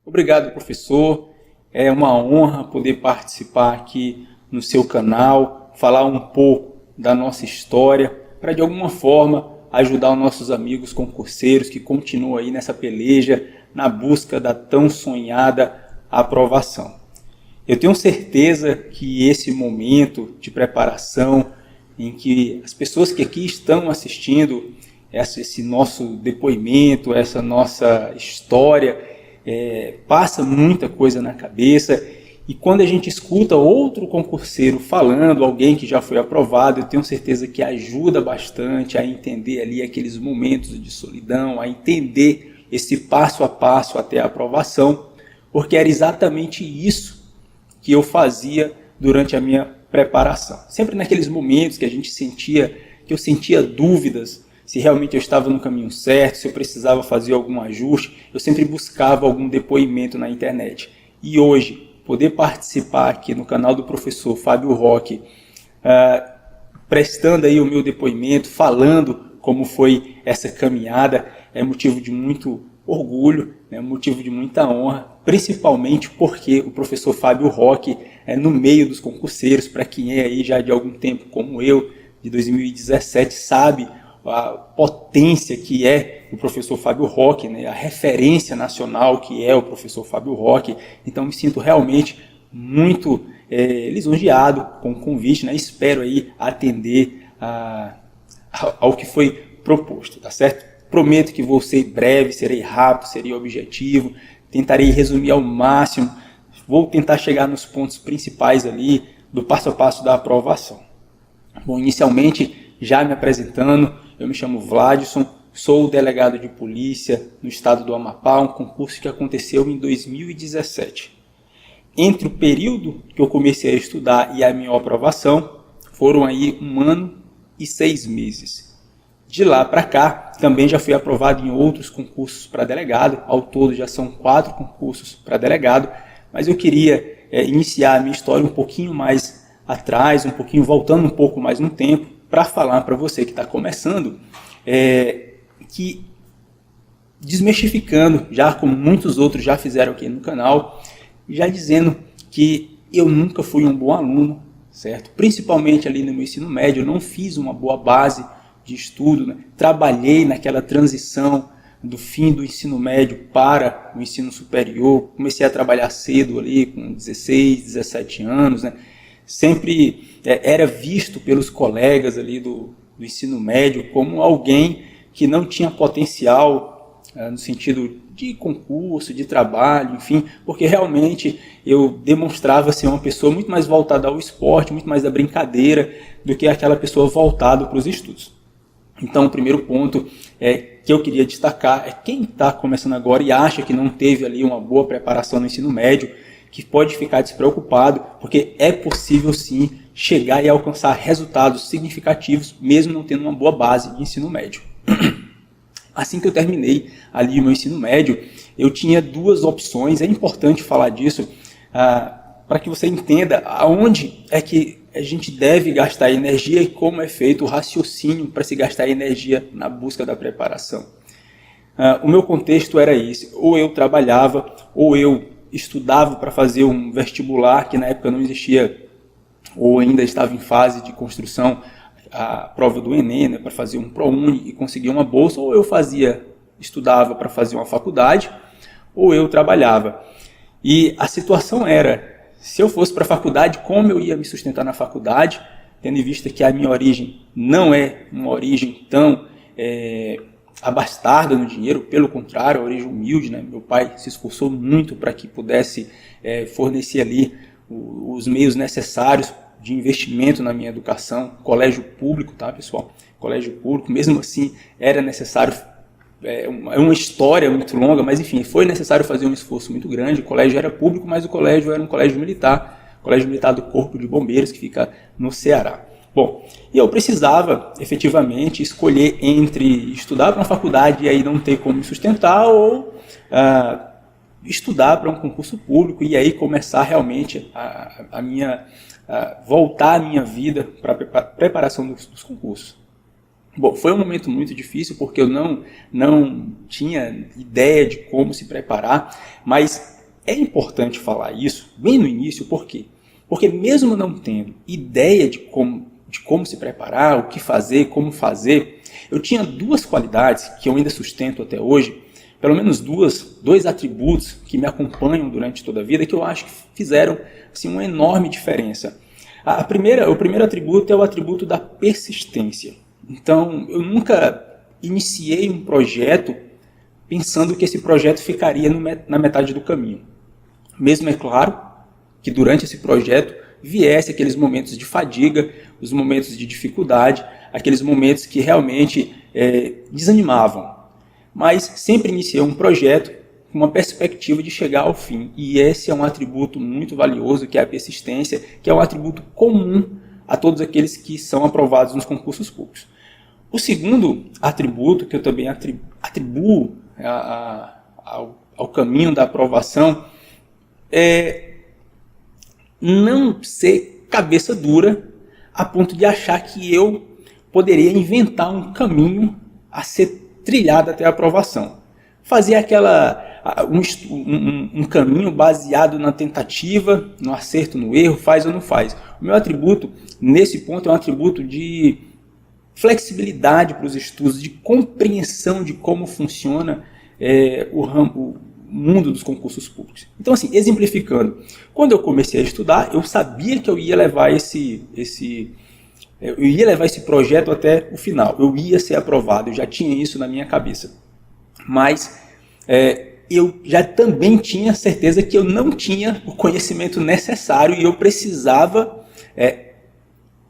Obrigado, professor. É uma honra poder participar aqui no seu canal, falar um pouco da nossa história, para de alguma forma ajudar os nossos amigos concurseiros que continuam aí nessa peleja, na busca da tão sonhada aprovação. Eu tenho certeza que esse momento de preparação, em que as pessoas que aqui estão assistindo esse nosso depoimento, essa nossa história, passa muita coisa na cabeça, e quando a gente escuta outro concurseiro falando, alguém que já foi aprovado, eu tenho certeza que ajuda bastante a entender ali aqueles momentos de solidão, a entender esse passo a passo até a aprovação, porque era exatamente isso que eu fazia durante a minha preparação. Sempre naqueles momentos que eu sentia dúvidas se realmente eu estava no caminho certo, se eu precisava fazer algum ajuste, eu sempre buscava algum depoimento na internet. E hoje, poder participar aqui no canal do professor Fábio Roque, prestando aí o meu depoimento, falando como foi essa caminhada, é motivo de muito orgulho, é motivo de muita honra, principalmente porque o professor Fábio Roque é no meio dos concurseiros, para quem é aí já de algum tempo como eu, de 2017, sabe a potência que é o professor Fábio Roque, né? A referência nacional que é o professor Fábio Roque. Então me sinto realmente muito lisonjeado com o convite, né? Espero aí atender ao que foi proposto, tá certo? Prometo que vou ser breve, serei rápido, serei objetivo, tentarei resumir ao máximo, vou tentar chegar nos pontos principais ali do passo a passo da aprovação. Bom, inicialmente, já me apresentando, eu me chamo Vladson, sou delegado de polícia no estado do Amapá, um concurso que aconteceu em 2017. Entre o período que eu comecei a estudar e a minha aprovação, foram aí 1 ano e 6 meses. De lá para cá, também já fui aprovado em outros concursos para delegado, ao todo já são 4 concursos para delegado, mas eu queria iniciar a minha história um pouquinho mais atrás, voltando um pouco mais no tempo, para falar para você que está começando, que desmistificando, já como muitos outros já fizeram aqui no canal, já dizendo que eu nunca fui um bom aluno, certo? Principalmente ali no meu ensino médio, eu não fiz uma boa base de estudo, né? Trabalhei naquela transição do fim do ensino médio para o ensino superior, comecei a trabalhar cedo ali, com 16, 17 anos, né? Sempre era visto pelos colegas ali do ensino médio como alguém que não tinha potencial no sentido de concurso, de trabalho, enfim, porque realmente eu demonstrava ser uma pessoa muito mais voltada ao esporte, muito mais da brincadeira, do que aquela pessoa voltada para os estudos. Então, o primeiro ponto que eu queria destacar é quem está começando agora e acha que não teve ali uma boa preparação no ensino médio, que pode ficar despreocupado, porque é possível sim chegar e alcançar resultados significativos, mesmo não tendo uma boa base de ensino médio. Assim que eu terminei ali o meu ensino médio, eu tinha 2 opções, é importante falar disso, para que você entenda aonde é que a gente deve gastar energia e como é feito o raciocínio para se gastar energia na busca da preparação. O meu contexto era esse, ou eu trabalhava, ou eu estudava para fazer um vestibular, que na época não existia, ou ainda estava em fase de construção, a prova do Enem, né, para fazer um ProUni e conseguir uma bolsa, ou eu estudava para fazer uma faculdade, ou eu trabalhava. E a situação era, se eu fosse para a faculdade, como eu ia me sustentar na faculdade, tendo em vista que a minha origem não é uma origem tão abastada no dinheiro, pelo contrário, a origem humilde, né? Meu pai se esforçou muito para que pudesse fornecer ali os meios necessários de investimento na minha educação, colégio público, tá, pessoal? Colégio público, mesmo assim, era necessário, é uma história muito longa, mas enfim, foi necessário fazer um esforço muito grande. O colégio era público, mas o colégio era um colégio militar do Corpo de Bombeiros, que fica no Ceará. Bom, e eu precisava, efetivamente, escolher entre estudar para uma faculdade e aí não ter como me sustentar, ou estudar para um concurso público e aí começar realmente voltar a minha vida para a preparação dos concursos. Bom, foi um momento muito difícil porque eu não tinha ideia de como se preparar, mas é importante falar isso bem no início, por quê? Porque mesmo não tendo ideia de como se preparar, o que fazer, como fazer, eu tinha duas qualidades que eu ainda sustento até hoje, pelo menos dois atributos que me acompanham durante toda a vida, que eu acho que fizeram assim, uma enorme diferença. O primeiro atributo é o atributo da persistência. Então, eu nunca iniciei um projeto pensando que esse projeto ficaria na metade do caminho. Mesmo é claro que durante esse projeto viesse aqueles momentos de fadiga, os momentos de dificuldade, aqueles momentos que realmente desanimavam. Mas sempre iniciei um projeto com uma perspectiva de chegar ao fim. E esse é um atributo muito valioso, que é a persistência, que é um atributo comum a todos aqueles que são aprovados nos concursos públicos. O segundo atributo, que eu também atribuo ao caminho da aprovação, é não ser cabeça dura a ponto de achar que eu poderia inventar um caminho a ser trilhado até a aprovação. Fazer um caminho baseado na tentativa, no acerto, no erro, faz ou não faz. O meu atributo, nesse ponto, é um atributo de flexibilidade para os estudos, de compreensão de como funciona o mundo dos concursos públicos. Então, assim, exemplificando, quando eu comecei a estudar, eu sabia que eu ia levar esse projeto até o final, eu ia ser aprovado, eu já tinha isso na minha cabeça. Mas eu já também tinha certeza que eu não tinha o conhecimento necessário e eu precisava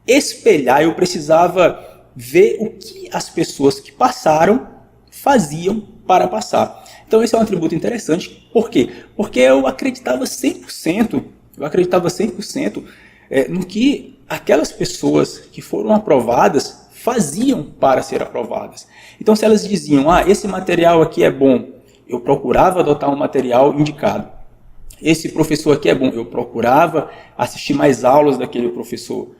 espelhar, eu precisava ver o que as pessoas que passaram faziam para passar. Então esse é um atributo interessante. Por quê? Porque eu acreditava 100% no que aquelas pessoas que foram aprovadas faziam para ser aprovadas. Então se elas diziam, esse material aqui é bom, eu procurava adotar um material indicado. Esse professor aqui é bom, eu procurava assistir mais aulas daquele professor.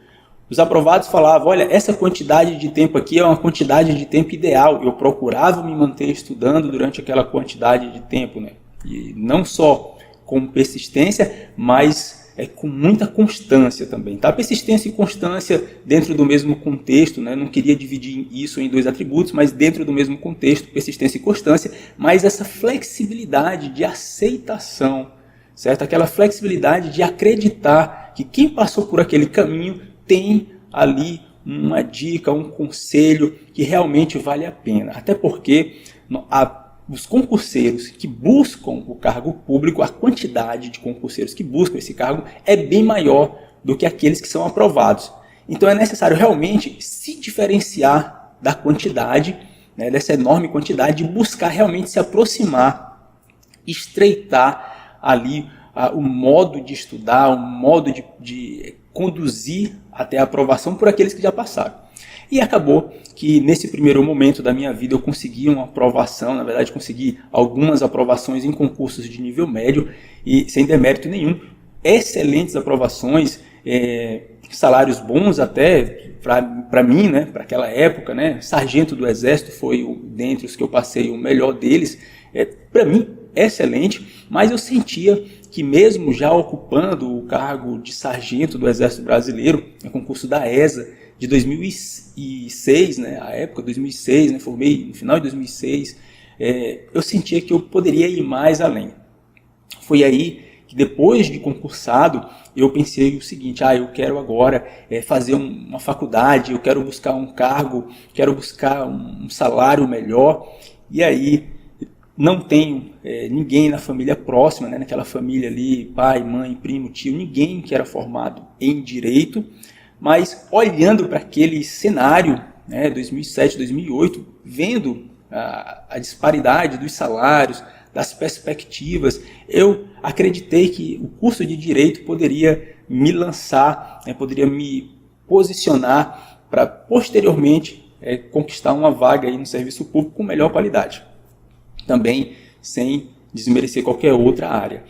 Os aprovados falavam, olha, essa quantidade de tempo aqui é uma quantidade de tempo ideal. Eu procurava me manter estudando durante aquela quantidade de tempo, né? E não só com persistência, mas com muita constância também. Tá? Persistência e constância dentro do mesmo contexto, né? Não queria dividir isso em dois atributos, mas dentro do mesmo contexto, persistência e constância, mas essa flexibilidade de aceitação, certo? Aquela flexibilidade de acreditar que quem passou por aquele caminho tem ali uma dica, um conselho que realmente vale a pena. Até porque os concurseiros que buscam o cargo público, a quantidade de concurseiros que buscam esse cargo é bem maior do que aqueles que são aprovados. Então é necessário realmente se diferenciar da quantidade, né, dessa enorme quantidade, e buscar realmente se aproximar, estreitar ali o modo de estudar, o modo de conduzir até a aprovação por aqueles que já passaram. E acabou que nesse primeiro momento da minha vida eu consegui uma aprovação, na verdade consegui algumas aprovações em concursos de nível médio e sem demérito nenhum, excelentes aprovações, salários bons até para mim, né, para aquela época, né, sargento do Exército foi dentre os que eu passei o melhor deles, para mim excelente, mas eu sentia que mesmo já ocupando o cargo de sargento do Exército Brasileiro, no concurso da ESA de 2006, né, a época 2006, né, formei no final de 2006, eu sentia que eu poderia ir mais além. Foi aí que depois de concursado, eu pensei o seguinte, eu quero agora fazer uma faculdade, eu quero buscar um cargo, quero buscar um salário melhor, e aí não tenho ninguém na família próxima, né, naquela família ali, pai, mãe, primo, tio, ninguém que era formado em Direito, mas olhando para aquele cenário, né, 2007, 2008, vendo a disparidade dos salários, das perspectivas, eu acreditei que o curso de Direito poderia me lançar, poderia me posicionar para posteriormente conquistar uma vaga aí no serviço público com melhor qualidade. Também sem desmerecer qualquer outra área.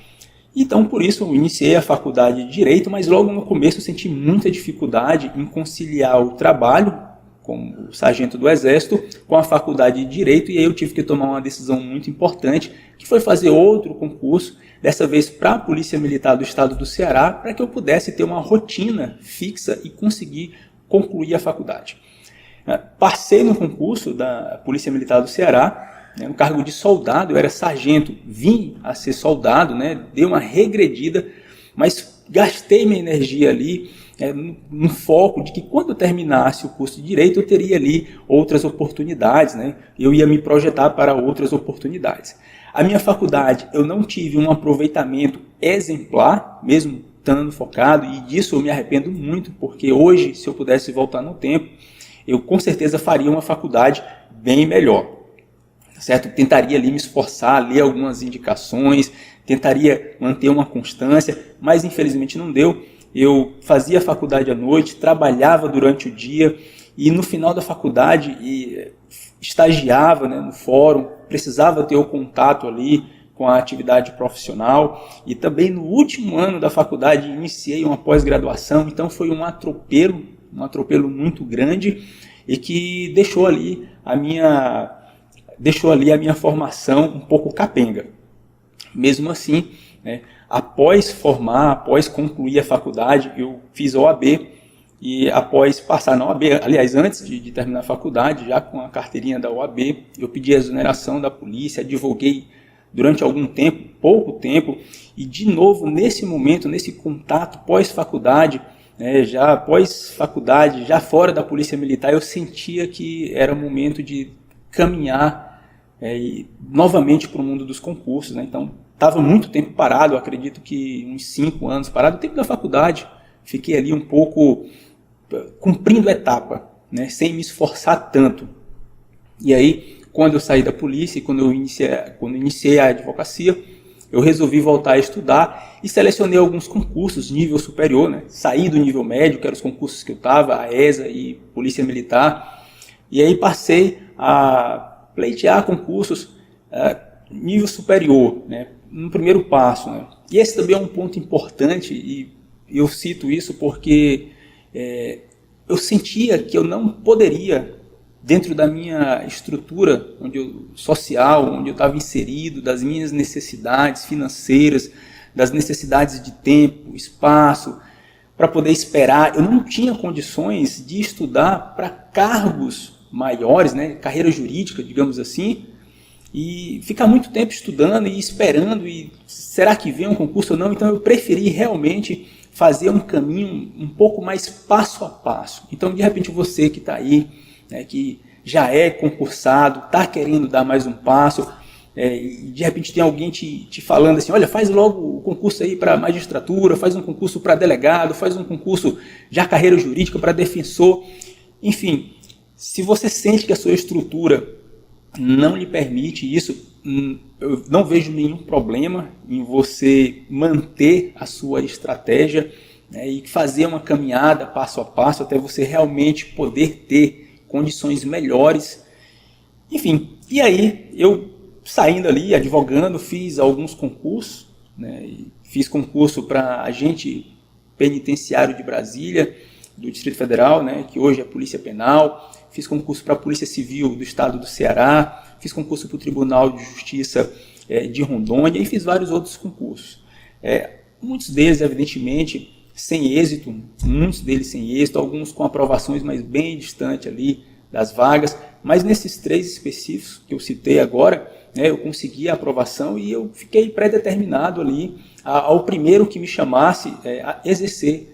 Então, por isso, eu iniciei a faculdade de Direito, mas logo no começo eu senti muita dificuldade em conciliar o trabalho como sargento do Exército, com a faculdade de Direito, e aí eu tive que tomar uma decisão muito importante, que foi fazer outro concurso, dessa vez para a Polícia Militar do Estado do Ceará, para que eu pudesse ter uma rotina fixa e conseguir concluir a faculdade. Passei no concurso da Polícia Militar do Ceará, no cargo de soldado, eu era sargento, vim a ser soldado, dei uma regredida, mas gastei minha energia ali, no foco de que quando eu terminasse o curso de Direito, eu teria ali outras oportunidades, eu ia me projetar para outras oportunidades. A minha faculdade, eu não tive um aproveitamento exemplar, mesmo estando focado, e disso eu me arrependo muito, porque hoje, se eu pudesse voltar no tempo, eu com certeza faria uma faculdade bem melhor. Certo? Tentaria ali me esforçar, ler algumas indicações, tentaria manter uma constância, mas infelizmente não deu. Eu fazia faculdade à noite, trabalhava durante o dia e no final da faculdade estagiava no fórum, precisava ter o contato ali com a atividade profissional e também no último ano da faculdade iniciei uma pós-graduação, então foi um atropelo muito grande e que deixou ali a minha formação um pouco capenga. Mesmo assim, após concluir a faculdade, eu fiz a OAB e após passar na OAB, aliás, antes de terminar a faculdade, já com a carteirinha da OAB, eu pedi a exoneração da polícia, advoguei durante algum tempo, pouco tempo, e de novo, nesse momento, nesse contato pós-faculdade, já fora da Polícia Militar, eu sentia que era o momento de caminhar novamente para o mundo dos concursos. Então, estava muito tempo parado, eu acredito que uns 5 anos parado, o tempo da faculdade, fiquei ali um pouco cumprindo etapa, sem me esforçar tanto. E aí, quando eu saí da polícia, quando eu iniciei a advocacia, eu resolvi voltar a estudar e selecionei alguns concursos nível superior, saí do nível médio, que eram os concursos que eu estava, a ESA e Polícia Militar, e aí passei a pleitear concursos nível superior, no primeiro passo. E esse também é um ponto importante, e eu cito isso porque eu sentia que eu não poderia, dentro da minha estrutura social, onde eu estava inserido, das minhas necessidades financeiras, das necessidades de tempo, espaço, para poder esperar. Eu não tinha condições de estudar para cargos maiores, carreira jurídica, digamos assim, e ficar muito tempo estudando e esperando, e será que vem um concurso ou não? Então eu preferi realmente fazer um caminho um pouco mais passo a passo. Então, de repente, você que está aí, que já é concursado, está querendo dar mais um passo, e de repente tem alguém te falando assim, olha, faz logo o concurso aí para magistratura, faz um concurso para delegado, faz um concurso já carreira jurídica para defensor. Enfim, se você sente que a sua estrutura não lhe permite isso, eu não vejo nenhum problema em você manter a sua estratégia e fazer uma caminhada passo a passo até você realmente poder ter condições melhores. Enfim, e aí eu saindo ali, advogando, fiz alguns concursos, fiz concurso para agente penitenciário de Brasília, do Distrito Federal, que hoje é Polícia Penal, fiz concurso para a Polícia Civil do Estado do Ceará, fiz concurso para o Tribunal de Justiça de Rondônia e fiz vários outros concursos. Muitos deles, evidentemente, sem êxito, alguns com aprovações, mas bem distante ali das vagas, mas nesses 3 específicos que eu citei agora, eu consegui a aprovação e eu fiquei predeterminado ali ao primeiro que me chamasse a exercer,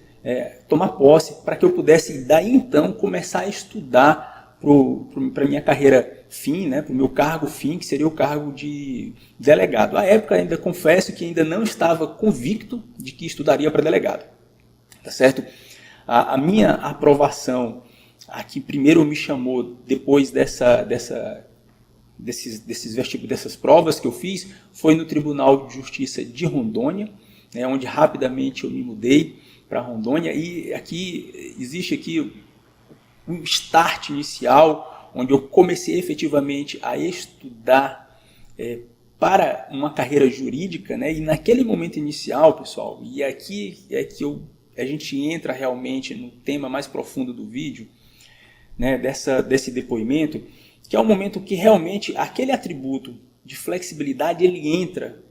tomar posse, para que eu pudesse daí então começar a estudar para a minha carreira fim, para o meu cargo fim, que seria o cargo de delegado. À época, ainda confesso que ainda não estava convicto de que estudaria para delegado. Tá certo? A minha aprovação, a que primeiro me chamou depois dessas provas que eu fiz, foi no Tribunal de Justiça de Rondônia, onde rapidamente eu me mudei para Rondônia, e existe um start inicial, onde eu comecei efetivamente a estudar para uma carreira jurídica, e naquele momento inicial, pessoal, e aqui é que a gente entra realmente no tema mais profundo do vídeo, né, desse depoimento, que é o momento que realmente aquele atributo de flexibilidade ele entra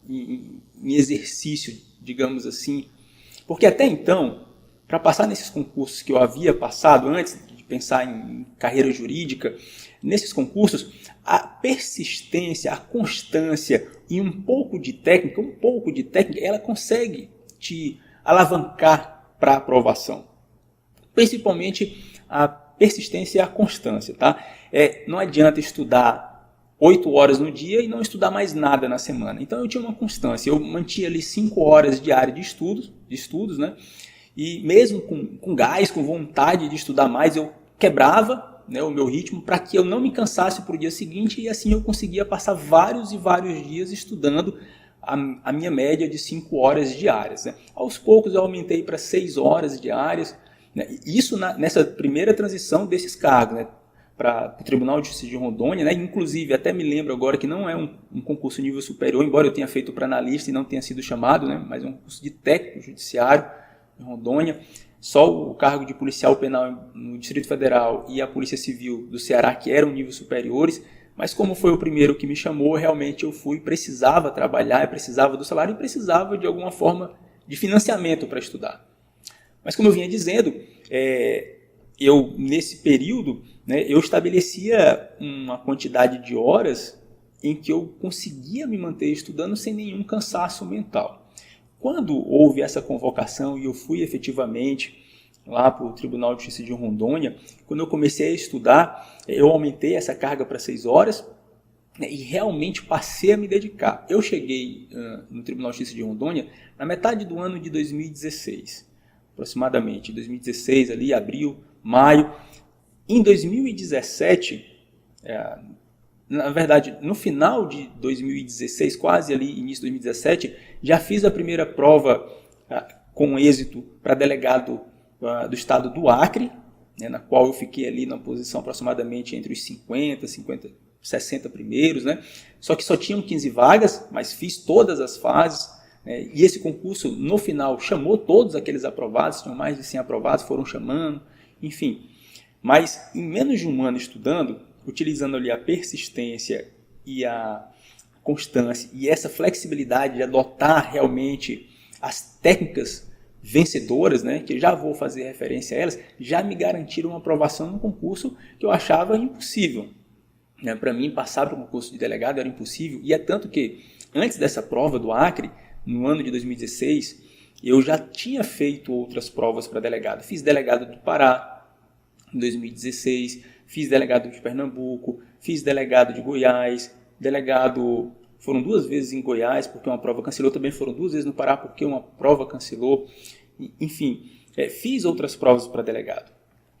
em exercício, digamos assim. Porque até então, para passar nesses concursos que eu havia passado antes de pensar em carreira jurídica, nesses concursos, a persistência, a constância e um pouco de técnica, ela consegue te alavancar para a aprovação. Principalmente a persistência e a constância. Tá? Não adianta estudar 8 horas no dia e não estudar mais nada na semana. Então eu tinha uma constância, eu mantinha ali 5 horas diárias de estudos, né? E mesmo com gás, com vontade de estudar mais, eu quebrava, né, o meu ritmo para que eu não me cansasse para o dia seguinte, e assim eu conseguia passar vários e vários dias estudando a minha média de 5 horas diárias. Né? Aos poucos eu aumentei para 6 horas diárias, né? Isso nessa primeira transição desses cargos, né? Para o Tribunal de Justiça de Rondônia, né? Inclusive até me lembro agora que não é um concurso nível superior, embora eu tenha feito para analista e não tenha sido chamado, né? Mas é um curso de técnico judiciário em Rondônia. Só o cargo de policial penal no Distrito Federal e a Polícia Civil do Ceará, que eram níveis superiores, mas como foi o primeiro que me chamou, realmente eu precisava trabalhar, precisava do salário e precisava de alguma forma de financiamento para estudar. Mas como eu vinha dizendo, eu nesse período, né, eu estabelecia uma quantidade de horas em que eu conseguia me manter estudando sem nenhum cansaço mental. Quando houve essa convocação e eu fui efetivamente lá para o Tribunal de Justiça de Rondônia, quando eu comecei a estudar, eu aumentei essa carga para 6 horas, né, e realmente passei a me dedicar. Eu cheguei no Tribunal de Justiça de Rondônia na metade do ano de 2016, aproximadamente, 2016, ali, abril, maio. Em 2017, na verdade, no final de 2016, quase ali, início de 2017, já fiz a primeira prova com êxito para delegado do estado do Acre, né, na qual eu fiquei ali na posição aproximadamente entre os 60 primeiros, né? Só que só tinham 15 vagas, mas fiz todas as fases, né, e esse concurso, no final, chamou todos aqueles aprovados, tinham mais de 100 aprovados, foram chamando, enfim. Mas em menos de um ano estudando, utilizando ali a persistência e a constância e essa flexibilidade de adotar realmente as técnicas vencedoras, né, que eu já vou fazer referência a elas, já me garantiram uma aprovação no concurso que eu achava impossível. Né? Para mim, passar para o concurso de delegado era impossível, e é tanto que, antes dessa prova do Acre, no ano de 2016, eu já tinha feito outras provas para delegado. Fiz delegado do Pará, em 2016, fiz delegado de Pernambuco, fiz delegado de Goiás, foram 2 vezes em Goiás, porque uma prova cancelou, também foram 2 vezes no Pará, porque uma prova cancelou, enfim, fiz outras provas para delegado,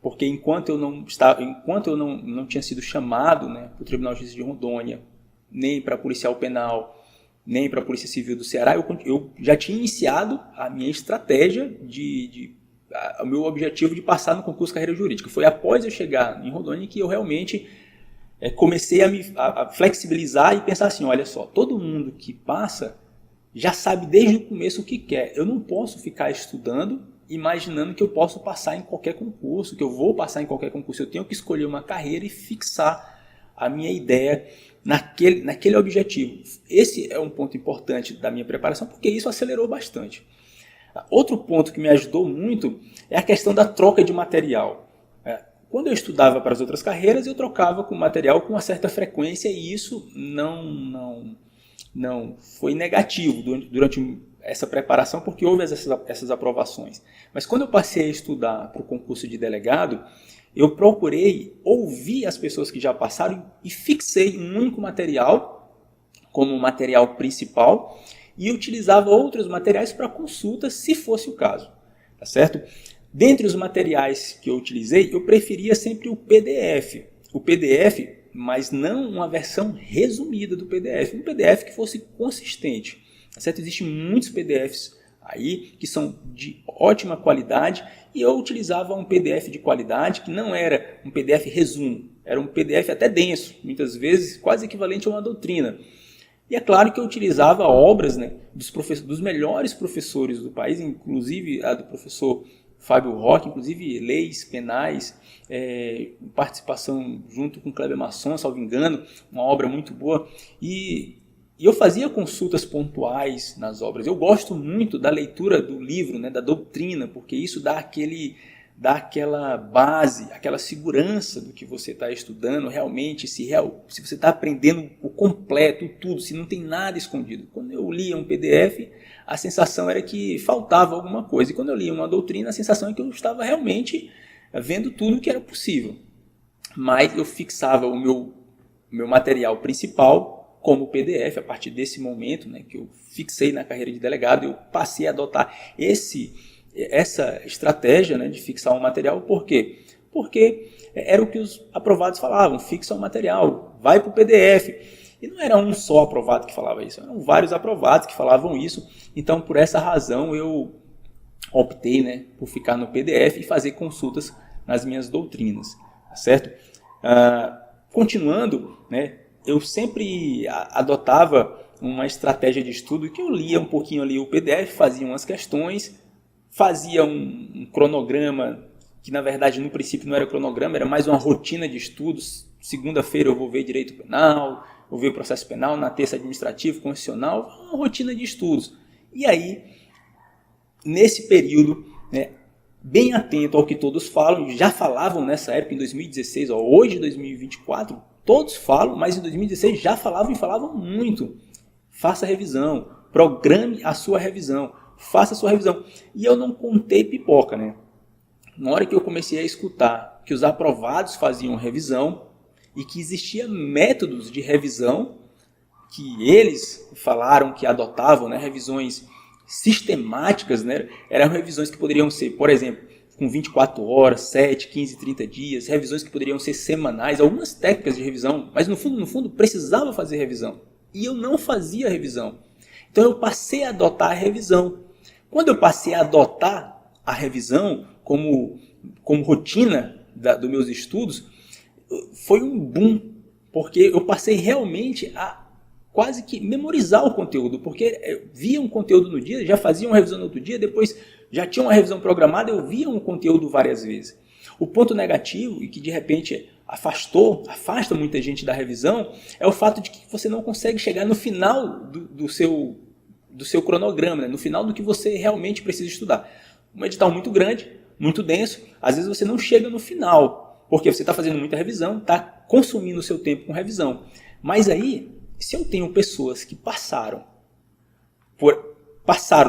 porque enquanto eu não tinha sido chamado, né, para o Tribunal de Justiça de Rondônia, nem para policial penal, nem para a Polícia Civil do Ceará, eu já tinha iniciado a minha estratégia o meu objetivo de passar no concurso de carreira jurídica. Foi após eu chegar em Rondônia que eu realmente comecei a flexibilizar e pensar assim, olha só, todo mundo que passa já sabe desde o começo o que quer. Eu não posso ficar estudando imaginando que eu posso passar em qualquer concurso, que eu vou passar em qualquer concurso. Eu tenho que escolher uma carreira e fixar a minha ideia naquele objetivo. Esse é um ponto importante da minha preparação, porque isso acelerou bastante. Outro ponto que me ajudou muito é a questão da troca de material. Quando eu estudava para as outras carreiras, eu trocava com material com uma certa frequência, e isso não foi negativo durante essa preparação, porque houve essas aprovações. Mas quando eu passei a estudar para o concurso de delegado, eu procurei ouvir as pessoas que já passaram e fixei um único material como material principal e utilizava outros materiais para consulta, se fosse o caso. Tá certo? Dentre os materiais que eu utilizei, eu preferia sempre o PDF. O PDF, mas não uma versão resumida do PDF. Um PDF que fosse consistente. Tá certo? Existem muitos PDFs aí que são de ótima qualidade, e eu utilizava um PDF de qualidade que não era um PDF resumo, era um PDF até denso, muitas vezes quase equivalente a uma doutrina. E é claro que eu utilizava obras, né, dos melhores professores do país, inclusive a do professor Fábio Roque, inclusive leis penais, participação junto com Kleber Masson, salvo engano, uma obra muito boa. E eu fazia consultas pontuais nas obras. Eu gosto muito da leitura do livro, né, da doutrina, porque isso dá aquela base, aquela segurança do que você está estudando realmente, se você está aprendendo o completo, tudo, se não tem nada escondido. Quando eu lia um PDF, a sensação era que faltava alguma coisa. E quando eu lia uma doutrina, a sensação é que eu estava realmente vendo tudo o que era possível. Mas eu fixava o meu material principal como PDF. A partir desse momento, né, que eu fixei na carreira de delegado, eu passei a adotar essa estratégia, né, de fixar um material. Por quê? Porque era o que os aprovados falavam: fixa um material, vai para o PDF. E não era um só aprovado que falava isso, eram vários aprovados que falavam isso. Então, por essa razão, eu optei, né, por ficar no PDF e fazer consultas nas minhas doutrinas, tá certo? Continuando, né, eu sempre adotava uma estratégia de estudo que eu lia um pouquinho ali o PDF, fazia umas questões, fazia um cronograma, que na verdade no princípio não era cronograma, era mais uma rotina de estudos. Segunda-feira eu vou ver direito penal, vou ver processo penal, na terça administrativo, constitucional, uma rotina de estudos. E aí, nesse período, né, bem atento ao que todos falam, já falavam nessa época, em 2016, hoje 2024, todos falam, mas em 2016 já falavam e falavam muito. Faça revisão, programe a sua revisão, faça a sua revisão. E eu não contei pipoca, né? Na hora que eu comecei a escutar que os aprovados faziam revisão e que existiam métodos de revisão que eles falaram que adotavam, né, revisões sistemáticas, né, eram revisões que poderiam ser, por exemplo, com 24 horas, 7, 15, 30 dias, revisões que poderiam ser semanais, algumas técnicas de revisão, mas no fundo precisava fazer revisão. E eu não fazia revisão. Então eu passei a adotar a revisão. Quando eu passei a adotar a revisão como rotina dos meus estudos, foi um boom, porque eu passei realmente a quase que memorizar o conteúdo, porque eu via um conteúdo no dia, já fazia uma revisão no outro dia, depois já tinha uma revisão programada, eu via um conteúdo várias vezes. O ponto negativo, e que de repente afasta muita gente da revisão, é o fato de que você não consegue chegar no final do seu cronograma, né? No final do que você realmente precisa estudar. Um edital muito grande, muito denso, às vezes você não chega no final, porque você está fazendo muita revisão, está consumindo o seu tempo com revisão. Mas aí, se eu tenho pessoas que passaram,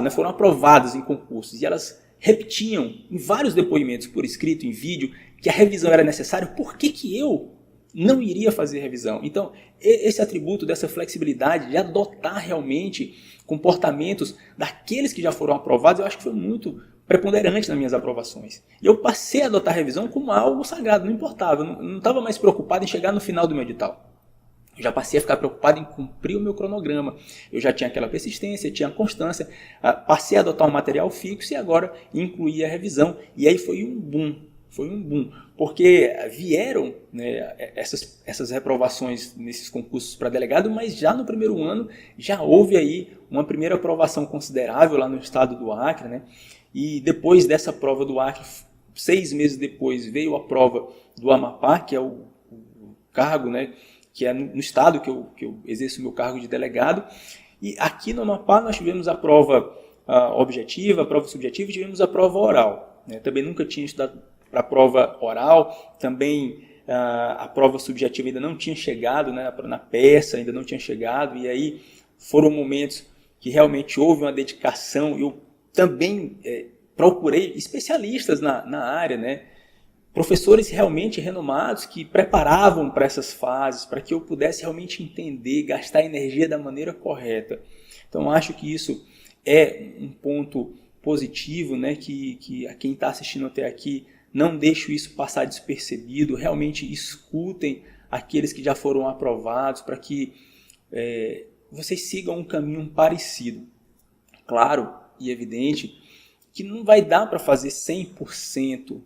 né, foram aprovadas em concursos e elas repetiam em vários depoimentos por escrito, em vídeo, que a revisão era necessária, por que eu não iria fazer revisão? Então, esse atributo dessa flexibilidade de adotar realmente comportamentos daqueles que já foram aprovados, eu acho que foi muito preponderante nas minhas aprovações. E eu passei a adotar a revisão como algo sagrado, não importava, eu não estava mais preocupado em chegar no final do meu edital. Eu já passei a ficar preocupado em cumprir o meu cronograma. Eu já tinha aquela persistência, tinha constância, passei a adotar um material fixo e agora incluí a revisão. E aí foi um boom, porque vieram, né, essas reprovações nesses concursos para delegado, mas já no primeiro ano já houve aí uma primeira aprovação considerável lá no estado do Acre, né? E depois dessa prova do Acre, 6 meses depois, veio a prova do Amapá, que é o cargo, né, que é no estado que eu exerço o meu cargo de delegado. E aqui no Amapá nós tivemos a prova objetiva, a prova subjetiva e tivemos a prova oral, né? Também nunca tinha estudado para a prova oral, também a prova subjetiva ainda não tinha chegado, né, na peça ainda não tinha chegado, e aí foram momentos que realmente houve uma dedicação. Eu também procurei especialistas na área, né, professores realmente renomados que preparavam para essas fases, para que eu pudesse realmente entender, gastar energia da maneira correta. Então, acho que isso é um ponto positivo, né, que a quem está assistindo até aqui não deixe isso passar despercebido, realmente escutem aqueles que já foram aprovados para que vocês sigam um caminho parecido. Claro e evidente que não vai dar para fazer 100%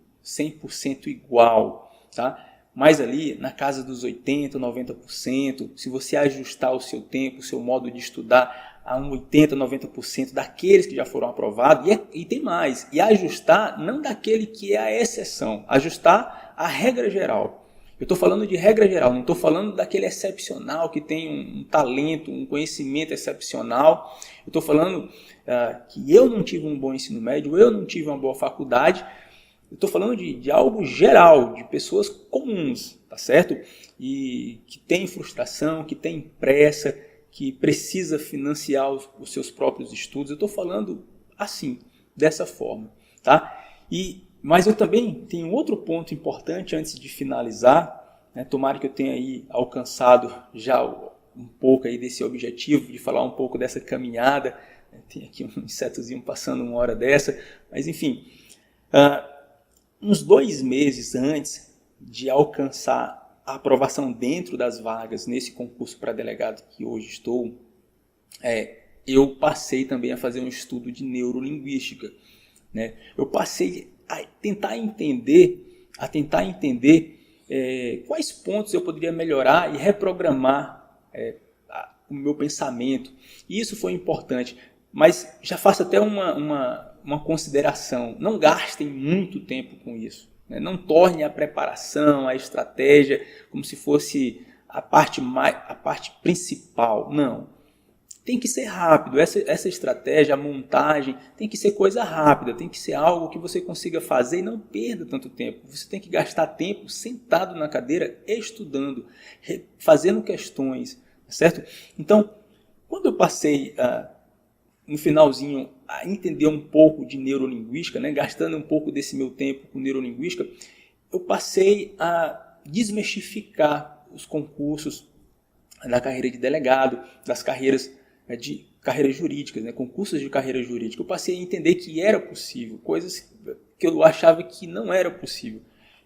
igual, tá? Mas ali na casa dos 80%, 90%, se você ajustar o seu tempo, o seu modo de estudar, a um 80%, 90% daqueles que já foram aprovados, e tem mais, e ajustar não daquele que é a exceção, ajustar a regra geral. Eu estou falando de regra geral, não estou falando daquele excepcional que tem um talento, um conhecimento excepcional. Eu estou falando que eu não tive um bom ensino médio, eu não tive uma boa faculdade. Eu estou falando de algo geral, de pessoas comuns, tá certo? E que tem frustração, que tem pressa, que precisa financiar os seus próprios estudos. Eu estou falando assim, dessa forma, tá? Mas eu também tenho outro ponto importante antes de finalizar, né? Tomara que eu tenha aí alcançado já um pouco aí desse objetivo, de falar um pouco dessa caminhada. Tem aqui um insetozinho passando uma hora dessa, mas enfim, uns 2 meses antes de alcançar a aprovação dentro das vagas nesse concurso para delegado que hoje estou, eu passei também a fazer um estudo de neurolinguística, né? Eu passei a tentar entender quais pontos eu poderia melhorar e reprogramar o meu pensamento. E isso foi importante. Mas já faço até uma consideração. Não gastem muito tempo com isso, né? Não torne a preparação, a estratégia, como se fosse a parte principal. Não. Tem que ser rápido. Essa estratégia, a montagem, tem que ser coisa rápida. Tem que ser algo que você consiga fazer e não perda tanto tempo. Você tem que gastar tempo sentado na cadeira, estudando, fazendo questões, certo? Então, quando eu passei no finalzinho a entender um pouco de neurolinguística, né, gastando um pouco desse meu tempo com neurolinguística, eu passei a desmistificar os concursos da carreira de delegado, das carreiras jurídicas, né, concursos de carreira jurídica. Eu passei a entender que era possível, coisas que eu achava que não era possível.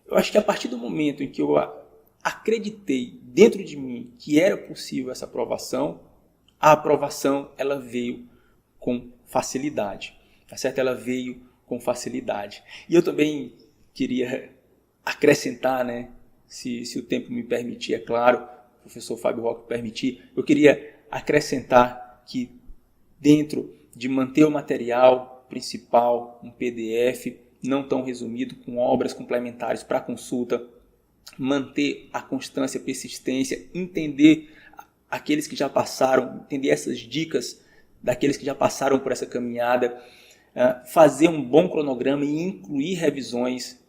Eu acho que a partir do momento em que eu acreditei dentro de mim que era possível essa aprovação, a aprovação ela veio com facilidade, tá certo? Ela veio com facilidade. E eu também queria acrescentar, né, se o tempo me permitir, é claro, o professor Fábio Roque permitir, eu queria acrescentar que dentro de manter o material principal, um PDF, não tão resumido, com obras complementares para consulta, manter a constância, a persistência, entender aqueles que já passaram, entender essas dicas daqueles que já passaram por essa caminhada, fazer um bom cronograma e incluir revisões,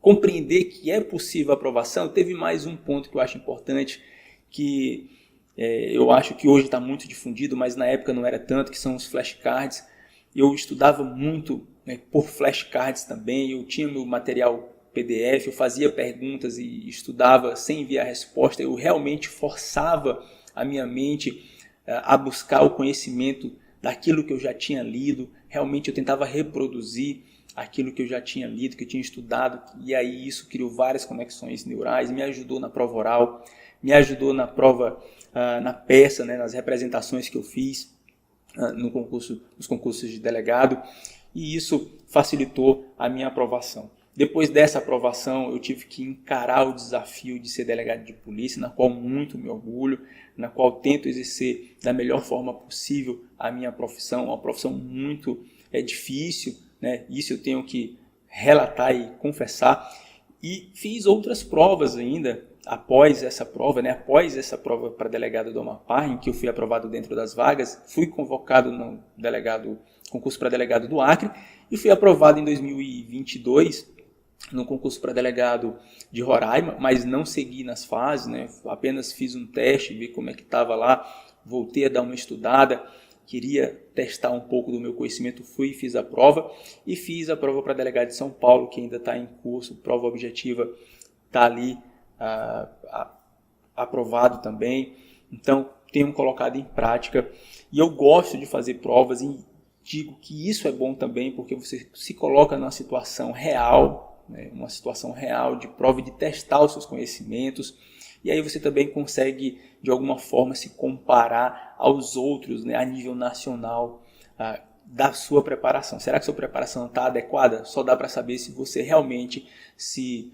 compreender que é possível a aprovação. Teve mais um ponto que eu acho importante, que eu acho que hoje está muito difundido, mas na época não era tanto, que são os flashcards. Eu estudava muito, né, por flashcards também, eu tinha meu material PDF, eu fazia perguntas e estudava sem enviar resposta, eu realmente forçava a minha mente a buscar o conhecimento daquilo que eu já tinha lido, realmente eu tentava reproduzir aquilo que eu já tinha lido, que eu tinha estudado, e aí isso criou várias conexões neurais, me ajudou na prova oral, me ajudou na prova, na peça, né, nas representações que eu fiz nos concursos de delegado, e isso facilitou a minha aprovação. Depois dessa aprovação, eu tive que encarar o desafio de ser delegado de polícia, na qual muito me orgulho, na qual tento exercer da melhor forma possível a minha profissão, uma profissão muito difícil, né? Isso eu tenho que relatar e confessar. E fiz outras provas ainda, após essa prova, né? Após essa prova para delegado do Amapá, em que eu fui aprovado dentro das vagas, fui convocado no concurso para delegado do Acre e fui aprovado em 2022 no concurso para delegado de Roraima, mas não segui nas fases, né? Apenas fiz um teste, vi como é que estava lá, voltei a dar uma estudada, queria testar um pouco do meu conhecimento, fui e fiz a prova, e fiz a prova para delegado de São Paulo, que ainda está em curso, prova objetiva está ali aprovado também. Então, tenho colocado em prática, e eu gosto de fazer provas, e digo que isso é bom também, porque você se coloca numa situação real, né, uma situação real de prova, de testar os seus conhecimentos, e aí você também consegue, de alguma forma, se comparar aos outros, né, a nível nacional, da sua preparação. Será que sua preparação está adequada? Só dá para saber se você realmente se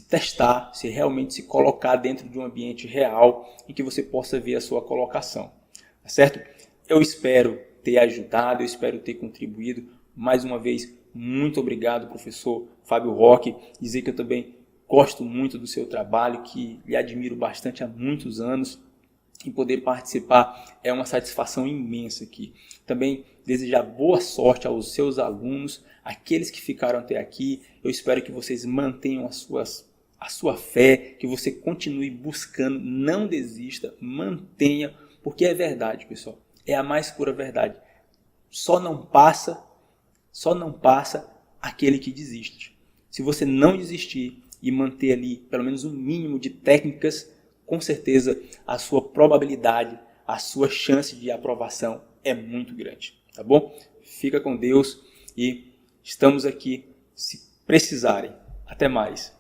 testar, se realmente se colocar dentro de um ambiente real em que você possa ver a sua colocação. Tá certo? eu espero ter ajudado, eu espero ter contribuído. Mais uma vez, muito obrigado, professor Fábio Roque. Dizer que eu também gosto muito do seu trabalho, que lhe admiro bastante há muitos anos. E poder participar é uma satisfação imensa aqui. Também desejar boa sorte aos seus alunos, aqueles que ficaram até aqui. Eu espero que vocês mantenham a sua fé, que você continue buscando, não desista, mantenha, porque é verdade, pessoal. É a mais pura verdade. Só não passa aquele que desiste. Se você não desistir e manter ali pelo menos um mínimo de técnicas, com certeza a sua probabilidade, a sua chance de aprovação é muito grande, tá bom? Fica com Deus e estamos aqui se precisarem. Até mais.